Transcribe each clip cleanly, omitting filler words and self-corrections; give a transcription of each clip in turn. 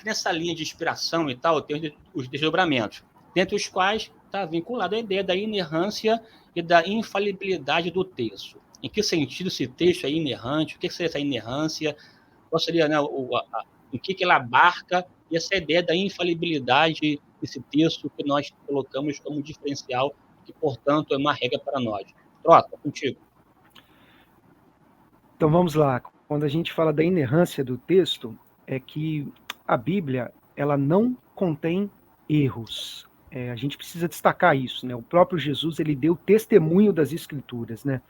aqui nessa linha de inspiração e tal, tem os desdobramentos, dentre os quais está vinculada a ideia da inerrância e da infalibilidade do texto. Em que sentido esse texto é inerrante? O que seria essa inerrância? Qual seria, né, em que ela abarca e essa ideia da infalibilidade desse texto que nós colocamos como diferencial, que, portanto, é uma regra para nós. Trota, contigo. Então vamos lá. Quando a gente fala da inerrância do texto, é que a Bíblia ela não contém erros. A gente precisa destacar isso, né? O próprio Jesus ele deu testemunho das Escrituras, né?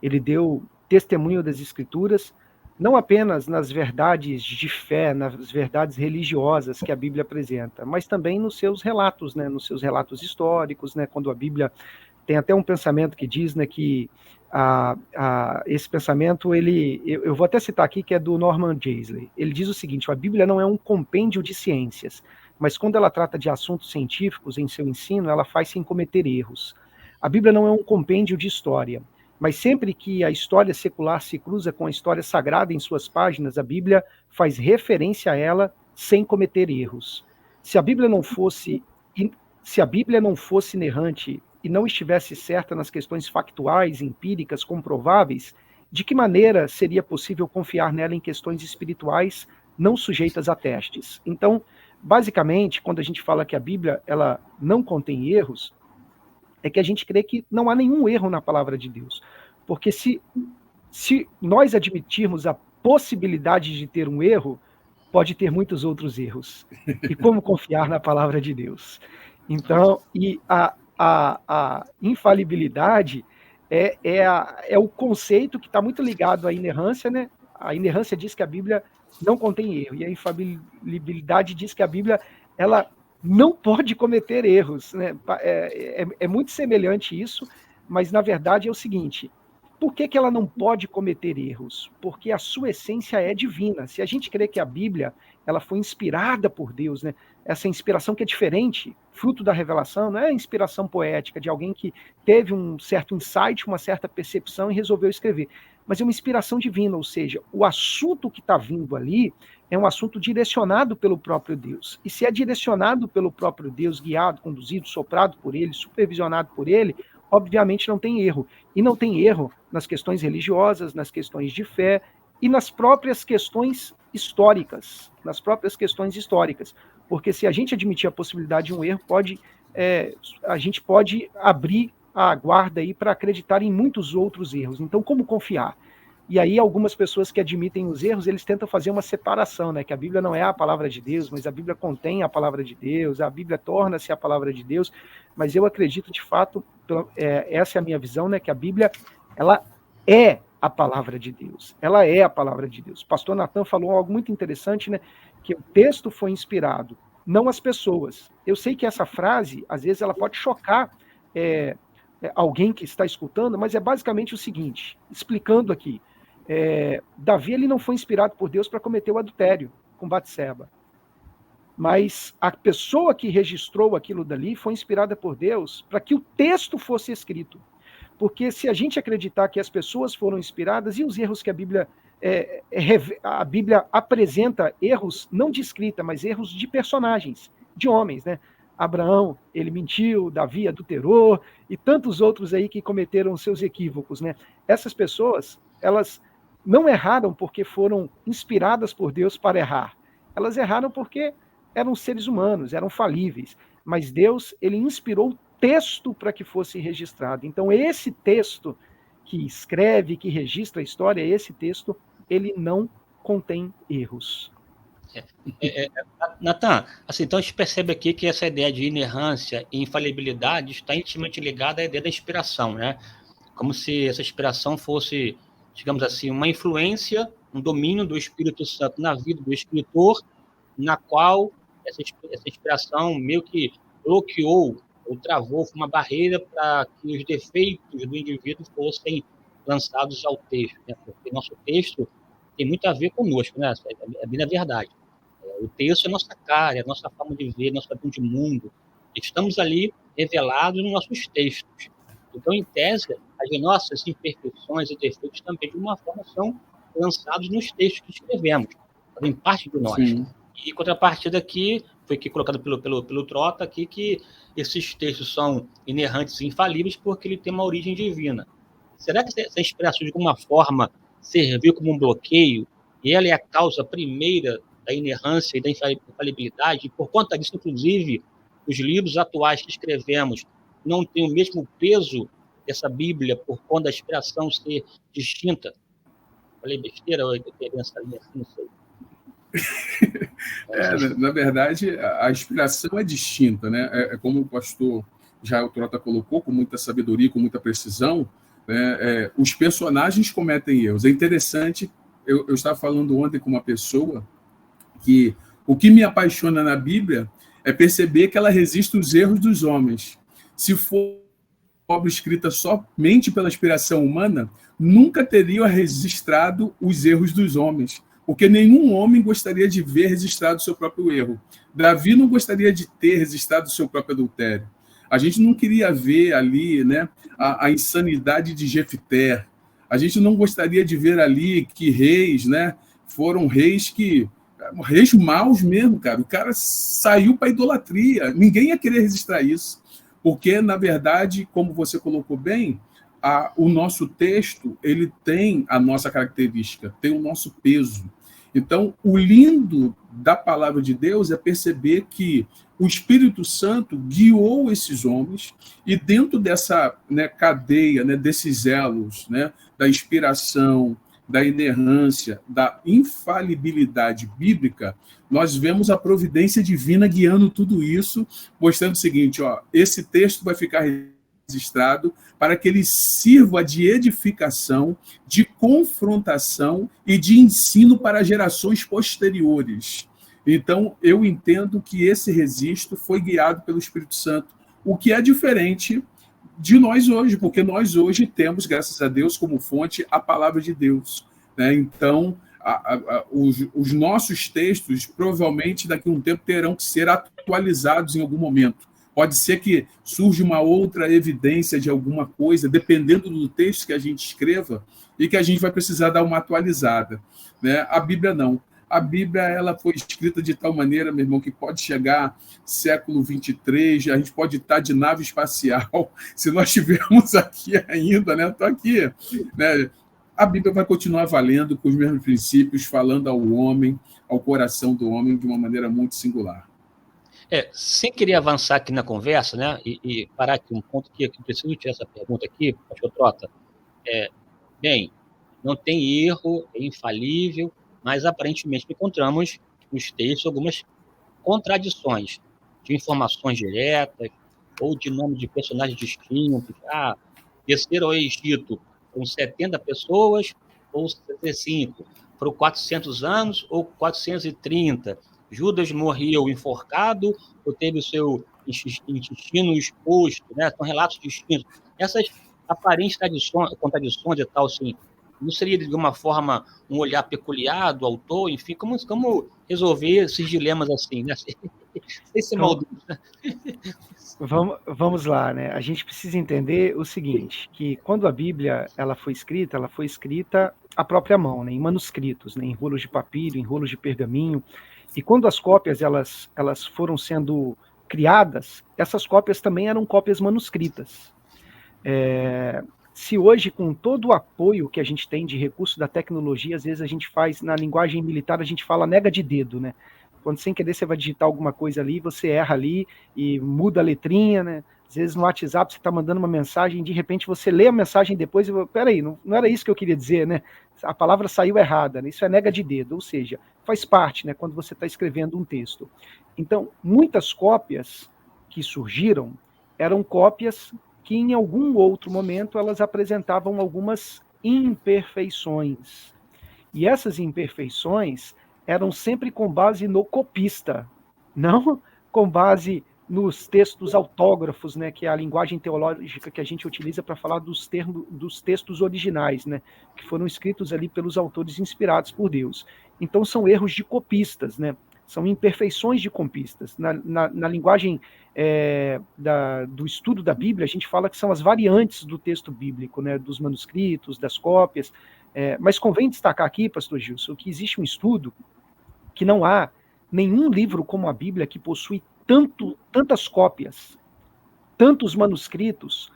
Ele deu testemunho das Escrituras não apenas nas verdades de fé, nas verdades religiosas que a Bíblia apresenta, mas também nos seus relatos, né? Nos seus relatos históricos, né? Quando a Bíblia tem até um pensamento que diz, né, que esse pensamento, eu vou até citar aqui, que é do Norman Geisler. Ele diz o seguinte: a Bíblia não é um compêndio de ciências, mas quando ela trata de assuntos científicos em seu ensino, ela faz sem cometer erros. A Bíblia não é um compêndio de história, mas sempre que a história secular se cruza com a história sagrada em suas páginas, a Bíblia faz referência a ela sem cometer erros. Se a Bíblia não fosse inerrante e não estivesse certa nas questões factuais, empíricas, comprováveis, de que maneira seria possível confiar nela em questões espirituais não sujeitas a testes? Então, basicamente, quando a gente fala que a Bíblia ela não contém erros, é que a gente crê que não há nenhum erro na palavra de Deus. Porque se nós admitirmos a possibilidade de ter um erro, pode ter muitos outros erros. E como confiar na palavra de Deus? Então, e a infalibilidade é o conceito que está muito ligado à inerrância, né? A inerrância diz que a Bíblia não contém erro, e a infalibilidade diz que a Bíblia ela não pode cometer erros, né? É muito semelhante isso, mas na verdade é o seguinte: por que ela não pode cometer erros? Porque a sua essência é divina. Se a gente crê que a Bíblia ela foi inspirada por Deus, né? Essa inspiração que é diferente, fruto da revelação, não é a inspiração poética de alguém que teve um certo insight, uma certa percepção e resolveu escrever, mas é uma inspiração divina, ou seja, o assunto que está vindo ali é um assunto direcionado pelo próprio Deus. E se é direcionado pelo próprio Deus, guiado, conduzido, soprado por ele, supervisionado por ele, obviamente não tem erro. E não tem erro nas questões religiosas, nas questões de fé e nas próprias questões históricas. Porque se a gente admitir a possibilidade de um erro, a gente pode abrir a guarda aí para acreditar em muitos outros erros. Então, como confiar? E aí algumas pessoas que admitem os erros, eles tentam fazer uma separação, né? Que a Bíblia não é a palavra de Deus, mas a Bíblia contém a palavra de Deus, a Bíblia torna-se a palavra de Deus. Mas eu acredito, de fato, essa é a minha visão, né? Que a Bíblia, ela é a palavra de Deus. Ela é a palavra de Deus. O pastor Natan falou algo muito interessante, né? Que o texto foi inspirado, não as pessoas. Eu sei que essa frase, às vezes, ela pode chocar alguém que está escutando, mas é basicamente o seguinte, explicando aqui. Davi ele não foi inspirado por Deus para cometer o adultério com Batseba, mas a pessoa que registrou aquilo dali foi inspirada por Deus para que o texto fosse escrito. Porque se a gente acreditar que as pessoas foram inspiradas, e os erros que a Bíblia apresenta, erros não de escrita, mas erros de personagens, de homens, né? Abraão, ele mentiu, Davi adulterou, e tantos outros aí que cometeram seus equívocos, né? Essas pessoas, elas não erraram porque foram inspiradas por Deus para errar. Elas erraram porque eram seres humanos, eram falíveis. Mas Deus, ele inspirou o texto para que fosse registrado. Então, esse texto que escreve, que registra a história, esse texto, ele não contém erros. Natan, assim, então a gente percebe aqui que essa ideia de inerrância e infalibilidade está intimamente ligada à ideia da inspiração, né? Como se essa inspiração fosse, digamos assim, uma influência, um domínio do Espírito Santo na vida do escritor, na qual essa inspiração meio que bloqueou ou travou, foi uma barreira para que os defeitos do indivíduo fossem lançados ao texto, né? Porque nosso texto tem muito a ver conosco, né? É bem a verdade. O texto é a nossa cara, é a nossa forma de ver, nossa visão de mundo. Estamos ali revelados nos nossos textos. Então, em tese, as nossas imperfeições e defeitos também, de uma forma, são lançados nos textos que escrevemos, fazem parte de nós. Sim. E contrapartida aqui, foi aqui colocado pelo Trota aqui, que esses textos são inerrantes e infalíveis porque ele tem uma origem divina. Será que essa inspiração, de alguma forma, serviu como um bloqueio, e ela é a causa primeira da inerrância e da infalibilidade, e por conta disso, inclusive, os livros atuais que escrevemos não têm o mesmo peso dessa Bíblia por conta da inspiração ser distinta? Falei besteira ou eu tenho essa linha assim, não sei. Na verdade, a inspiração é distinta, né? É como o pastor Jael Trota colocou, com muita sabedoria, com muita precisão, né? Os personagens cometem erros. É interessante, eu estava falando ontem com uma pessoa que o que me apaixona na Bíblia é perceber que ela resiste aos erros dos homens. Se for obra escrita somente pela inspiração humana, nunca teria registrado os erros dos homens, porque nenhum homem gostaria de ver registrado o seu próprio erro. Davi não gostaria de ter registrado o seu próprio adultério. A gente não queria ver ali, né, a insanidade de Jefté. A gente não gostaria de ver ali que reis, né, foram reis maus mesmo, cara. O cara saiu para a idolatria. Ninguém ia querer registrar isso. Porque, na verdade, como você colocou bem, o nosso texto ele tem a nossa característica, tem o nosso peso. Então, o lindo da palavra de Deus é perceber que o Espírito Santo guiou esses homens e dentro dessa, né, cadeia, né, desses elos, né, da inspiração, da inerrância, da infalibilidade bíblica, nós vemos a providência divina guiando tudo isso, mostrando o seguinte, esse texto vai ficar registrado para que ele sirva de edificação, de confrontação e de ensino para gerações posteriores. Então, eu entendo que esse registro foi guiado pelo Espírito Santo, o que é diferente de nós hoje, porque nós hoje temos, graças a Deus, como fonte a palavra de Deus, né? Então, os nossos textos, provavelmente, daqui a um tempo, terão que ser atualizados em algum momento. Pode ser que surja uma outra evidência de alguma coisa, dependendo do texto que a gente escreva, e que a gente vai precisar dar uma atualizada, né? A Bíblia não. A Bíblia ela foi escrita de tal maneira, meu irmão, que pode chegar século 23, a gente pode estar de nave espacial, se nós estivermos aqui ainda, né? Estou aqui, né? A Bíblia vai continuar valendo com os mesmos princípios, falando ao homem, ao coração do homem, de uma maneira muito singular. Sem querer avançar aqui na conversa, né? E parar aqui um ponto que eu preciso tirar essa pergunta aqui, pastor Trota. Bem, não tem erro, é infalível, mas aparentemente encontramos nos textos algumas contradições de informações diretas ou de nome de personagens distintos. Desceram ao Egito com 70 pessoas ou 75, foram 400 anos ou 430. Judas morreu enforcado ou teve o seu intestino exposto, né? São relatos distintos. Essas aparentes contradições e tal, assim, não seria, de alguma forma, um olhar peculiar do autor? Enfim, como resolver esses dilemas assim, né? Sem ser maldoso. Vamos lá, né? A gente precisa entender o seguinte, que quando a Bíblia ela foi escrita à própria mão, né? Em manuscritos, né? Em rolos de papiro, em rolos de pergaminho. E quando as cópias elas foram sendo criadas, essas cópias também eram cópias manuscritas. Se hoje, com todo o apoio que a gente tem de recurso da tecnologia, às vezes a gente faz, na linguagem militar, a gente fala nega de dedo, né? Quando sem querer você vai digitar alguma coisa ali, você erra ali e muda a letrinha, né? Às vezes no WhatsApp você está mandando uma mensagem, de repente você lê a mensagem depois e peraí, não era isso que eu queria dizer, né? A palavra saiu errada, né? Isso é nega de dedo, ou seja, faz parte, né, quando você está escrevendo um texto. Então, muitas cópias que surgiram eram cópias que em algum outro momento elas apresentavam algumas imperfeições. E essas imperfeições eram sempre com base no copista, não com base nos textos autógrafos, né, que é a linguagem teológica que a gente utiliza para falar dos textos originais, né, que foram escritos ali pelos autores inspirados por Deus. Então são erros de copistas, né, são imperfeições de copistas. Na linguagem do estudo da Bíblia, a gente fala que são as variantes do texto bíblico, né, dos manuscritos, das cópias, mas convém destacar aqui, pastor Gilson, que existe um estudo que não há nenhum livro como a Bíblia, que possui tantas cópias, tantos manuscritos,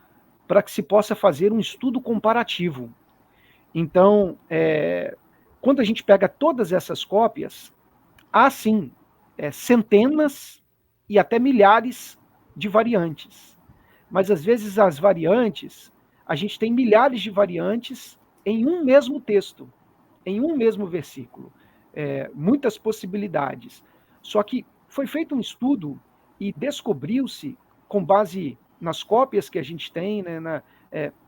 para que se possa fazer um estudo comparativo. Então, quando a gente pega todas essas cópias, há sim centenas e até milhares de variantes. Mas às vezes as variantes, a gente tem milhares de variantes em um mesmo texto, em um mesmo versículo. Muitas possibilidades. Só que foi feito um estudo e descobriu-se, com base nas cópias que a gente tem, né,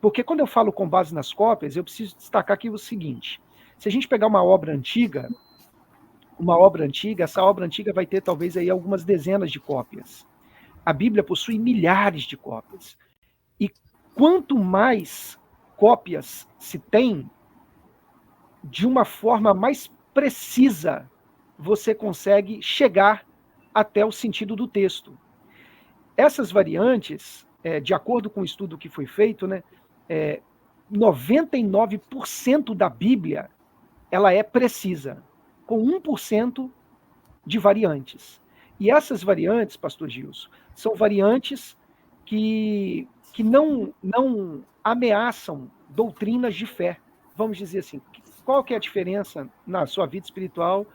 porque quando eu falo com base nas cópias, eu preciso destacar aqui o seguinte: se a gente pegar uma obra antiga, essa obra antiga vai ter talvez aí algumas dezenas de cópias. A Bíblia possui milhares de cópias. E quanto mais cópias se tem, de uma forma mais precisa, você consegue chegar até o sentido do texto. Essas variantes, de acordo com o estudo que foi feito, né, 99% da Bíblia ela é precisa, com 1% de variantes. E essas variantes, pastor Gilson, são variantes que não ameaçam doutrinas de fé. Vamos dizer assim, qual que é a diferença na sua vida espiritual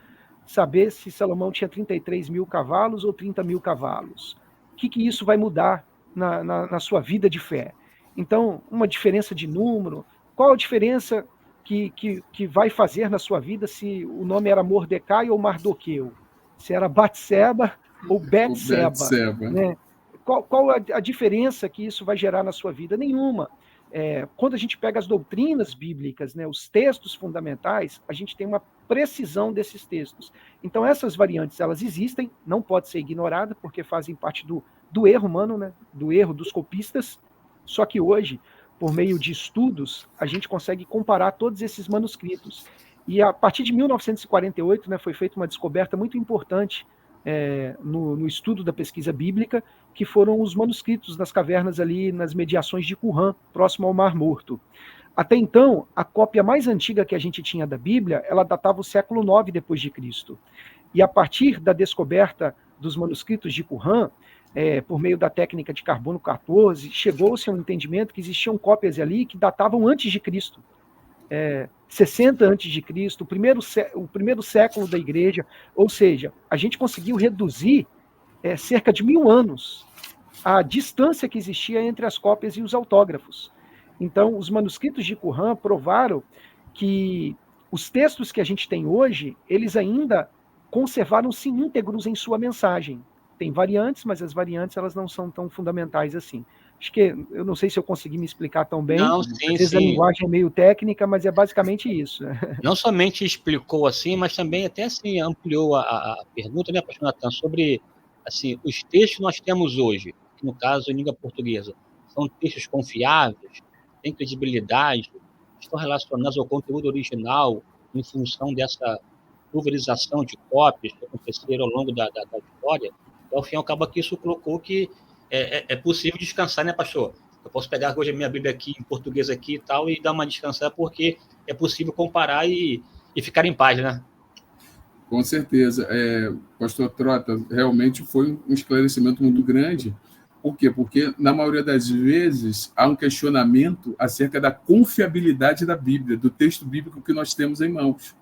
saber se Salomão tinha 33 mil cavalos ou 30 mil cavalos? O que isso vai mudar na sua vida de fé? Então, uma diferença de número, qual a diferença que vai fazer na sua vida se o nome era Mordecai ou Mardoqueu? Se era Batseba ou Betseba, né? Qual a diferença que isso vai gerar na sua vida? Nenhuma. Quando a gente pega as doutrinas bíblicas, né, os textos fundamentais, a gente tem uma precisão desses textos. Então, essas variantes, elas existem, não pode ser ignorada, porque fazem parte do erro humano, né, do erro dos copistas. Só que hoje, por meio de estudos, a gente consegue comparar todos esses manuscritos. E a partir de 1948, né, foi feita uma descoberta muito importante no estudo da pesquisa bíblica, que foram os manuscritos das cavernas ali nas mediações de Qumran, próximo ao Mar Morto. Até então, a cópia mais antiga que a gente tinha da Bíblia, ela datava o século IX depois de Cristo. E a partir da descoberta dos manuscritos de Qumran, por meio da técnica de carbono 14, chegou-se a um entendimento que existiam cópias ali que datavam antes de Cristo. 60 antes de Cristo, o primeiro século da igreja, ou seja, a gente conseguiu reduzir cerca de 1000 anos a distância que existia entre as cópias e os autógrafos. Então, os manuscritos de Qumran provaram que os textos que a gente tem hoje, eles ainda conservaram-se íntegros em sua mensagem. Tem variantes, mas as variantes elas não são tão fundamentais assim. Acho que eu não sei se eu consegui me explicar tão bem. Não, Às vezes a linguagem é meio técnica, mas é basicamente isso. Não somente explicou assim, mas também até assim ampliou a pergunta, né, pastor Natan, sobre assim, os textos que nós temos hoje, que no caso em língua portuguesa, são textos confiáveis, têm credibilidade, estão relacionados ao conteúdo original em função dessa pulverização de cópias que aconteceram ao longo da história. E, ao fim e ao cabo, aqui isso colocou que é possível descansar, né, pastor? Eu posso pegar hoje a minha Bíblia aqui, em português aqui e tal, e dar uma descansada, porque é possível comparar e ficar em paz, né? Com certeza. Pastor Trota, realmente foi um esclarecimento muito grande. Por quê? Porque, na maioria das vezes, há um questionamento acerca da confiabilidade da Bíblia, do texto bíblico que nós temos em mãos.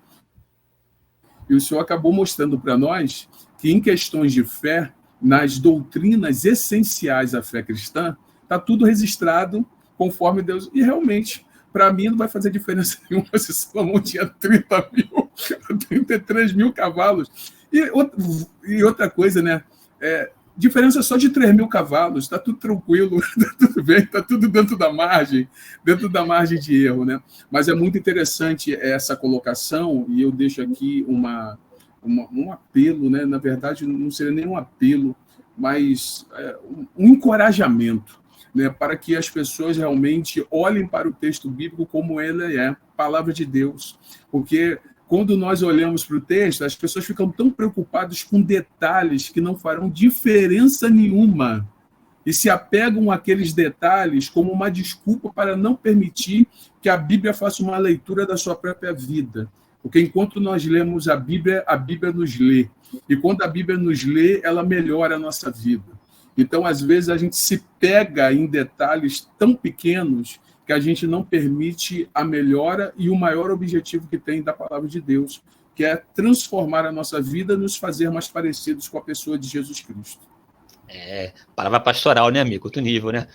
E o Senhor acabou mostrando para nós que, em questões de fé, nas doutrinas essenciais da fé cristã, está tudo registrado conforme Deus. E, realmente, para mim, não vai fazer diferença nenhuma se Salomão tinha 33 mil cavalos. E outra coisa, né? Diferença só de 3 mil cavalos, está tudo tranquilo, está tudo bem, está tudo dentro da margem de erro, né? Mas é muito interessante essa colocação, e eu deixo aqui um apelo, né? Na verdade, não seria nem um apelo, mas um encorajamento, né? Para que as pessoas realmente olhem para o texto bíblico como ele é, palavra de Deus, porque quando nós olhamos para o texto, as pessoas ficam tão preocupadas com detalhes que não farão diferença nenhuma e se apegam àqueles detalhes como uma desculpa para não permitir que a Bíblia faça uma leitura da sua própria vida. Porque enquanto nós lemos a Bíblia nos lê. E quando a Bíblia nos lê, ela melhora a nossa vida. Então, às vezes, a gente se pega em detalhes tão pequenos que a gente não permite a melhora e o maior objetivo que tem da palavra de Deus, que é transformar a nossa vida e nos fazer mais parecidos com a pessoa de Jesus Cristo. Palavra pastoral, né, amigo? Outro nível, né?